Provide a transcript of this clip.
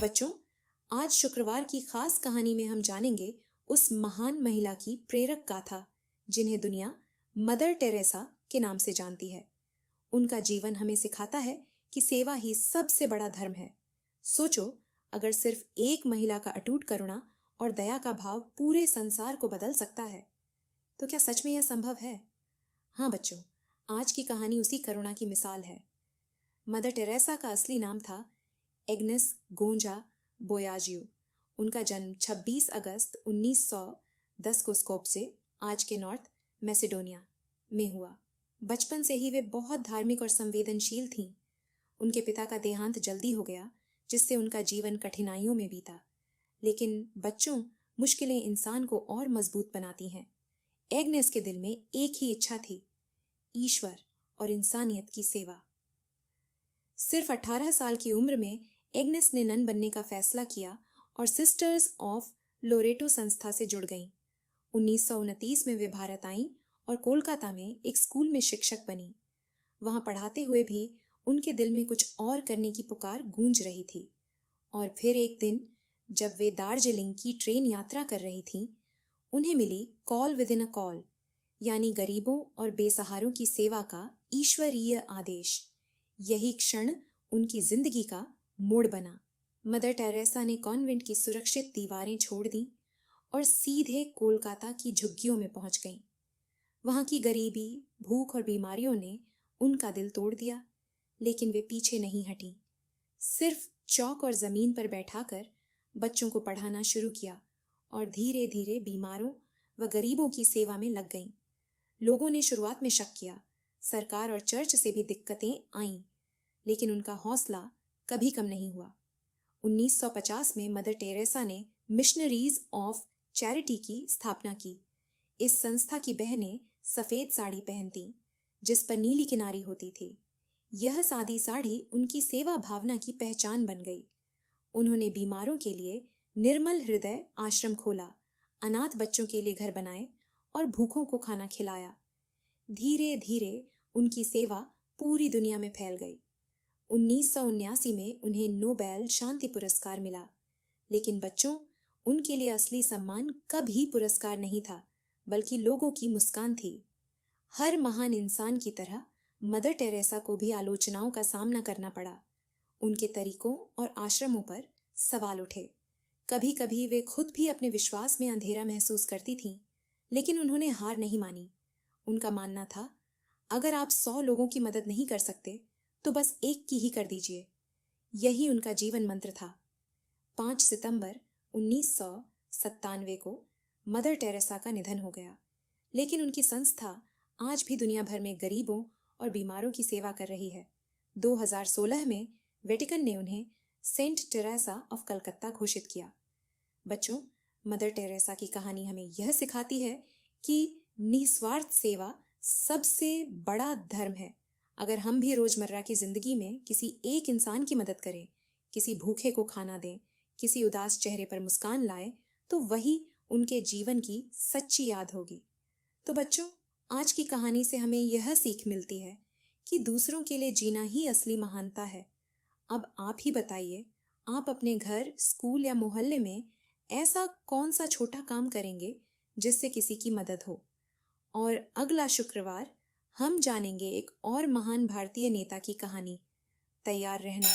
बच्चों, आज शुक्रवार की खास कहानी में हम जानेंगे उस महान महिला की प्रेरक गाथा जिन्हें दुनिया मदर टेरेसा के नाम से जानती है। उनका जीवन हमें सिखाता है कि सेवा ही सबसे बड़ा धर्म है। सोचो, अगर सिर्फ एक महिला का अटूट करुणा और दया का भाव पूरे संसार को बदल सकता है, तो क्या सच में यह संभव है? हाँ बच्चों, आज की कहानी उसी करुणा की मिसाल है। मदर टेरेसा का असली नाम था एग्नेस गोंजा बोयाजियो। उनका जन्म 26 अगस्त 1910 को स्कोप्जे, आज के नॉर्थ मैसेडोनिया में हुआ। बचपन से ही वे बहुत धार्मिक और संवेदनशील थीं। उनके पिता का देहांत जल्दी हो गया, जिससे उनका जीवन कठिनाइयों में बीता। लेकिन बच्चों, मुश्किलें इंसान को और मजबूत बनाती हैं। एग्नेस के दिल में एक ही इच्छा थी, ईश्वर और इंसानियत की सेवा। सिर्फ 18 साल की उम्र में एग्नेस ने नन बनने का फैसला किया और सिस्टर्स ऑफ लोरेटो संस्था से जुड़ गईं। 1929 में वे भारत आईं और कोलकाता में एक स्कूल में शिक्षक बनी। वहां पढ़ाते हुए भी उनके दिल में कुछ और करने की पुकार गूंज रही थी। और फिर एक दिन जब वे दार्जिलिंग की ट्रेन यात्रा कर रही थीं, उन्हें मिली call within a call, यानी गरीबों और बेसहारों की सेवा का ईश्वरीय आदेश। यही क्षण उनकी जिंदगी का मोड़ बना। मदर टेरेसा ने कॉन्वेंट की सुरक्षित दीवारें छोड़ दी और सीधे कोलकाता की झुग्गियों में पहुंच गईं। वहां की गरीबी, भूख और बीमारियों ने उनका दिल तोड़ दिया, लेकिन वे पीछे नहीं हटी। सिर्फ चौक और जमीन पर बैठाकर बच्चों को पढ़ाना शुरू किया और धीरे धीरे बीमारों व गरीबों की सेवा में लग गईं। लोगों ने शुरुआत में शक किया, सरकार और चर्च से भी दिक्कतें आईं, लेकिन उनका हौसला कभी कम नहीं हुआ। 1950 में मदर टेरेसा ने मिशनरीज ऑफ चैरिटी की स्थापना की। इस संस्था की बहनें सफेद साड़ी पहनती, जिस पर नीली किनारी होती थी। यह सादी साड़ी उनकी सेवा भावना की पहचान बन गई। उन्होंने बीमारों के लिए निर्मल हृदय आश्रम खोला, अनाथ बच्चों के लिए घर बनाए और भूखों को खाना खिलाया। धीरे धीरे उनकी सेवा पूरी दुनिया में फैल गई। 1979 में उन्हें नोबेल शांति पुरस्कार मिला। लेकिन बच्चों, उनके लिए असली सम्मान कभी पुरस्कार नहीं था, बल्कि लोगों की मुस्कान थी। हर महान इंसान की तरह मदर टेरेसा को भी आलोचनाओं का सामना करना पड़ा। उनके तरीकों और आश्रमों पर सवाल उठे। कभी कभी वे खुद भी अपने विश्वास में अंधेरा महसूस करती थीं, लेकिन उन्होंने हार नहीं मानी। उनका मानना था, अगर आप 100 लोगों की मदद नहीं कर सकते, तो बस एक की ही कर दीजिए। यही उनका जीवन मंत्र था। 5 सितंबर 1997 को मदर टेरेसा का निधन हो गया, लेकिन उनकी संस्था आज भी दुनिया भर में गरीबों और बीमारों की सेवा कर रही है। 2016 में वेटिकन ने उन्हें सेंट टेरेसा ऑफ कलकत्ता घोषित किया। बच्चों, मदर टेरेसा की कहानी हमें यह सिखाती है कि निस्वार्थ सेवा सबसे बड़ा धर्म है। अगर हम भी रोजमर्रा की जिंदगी में किसी एक इंसान की मदद करें, किसी भूखे को खाना दें, किसी उदास चेहरे पर मुस्कान लाएं, तो वही उनके जीवन की सच्ची याद होगी। तो बच्चों, आज की कहानी से हमें यह सीख मिलती है कि दूसरों के लिए जीना ही असली महानता है। अब आप ही बताइए, आप अपने घर, स्कूल या मोहल्ले में ऐसा कौन सा छोटा काम करेंगे जिससे किसी की मदद हो? और अगला शुक्रवार हम जानेंगे एक और महान भारतीय नेता की कहानी। तैयार रहना।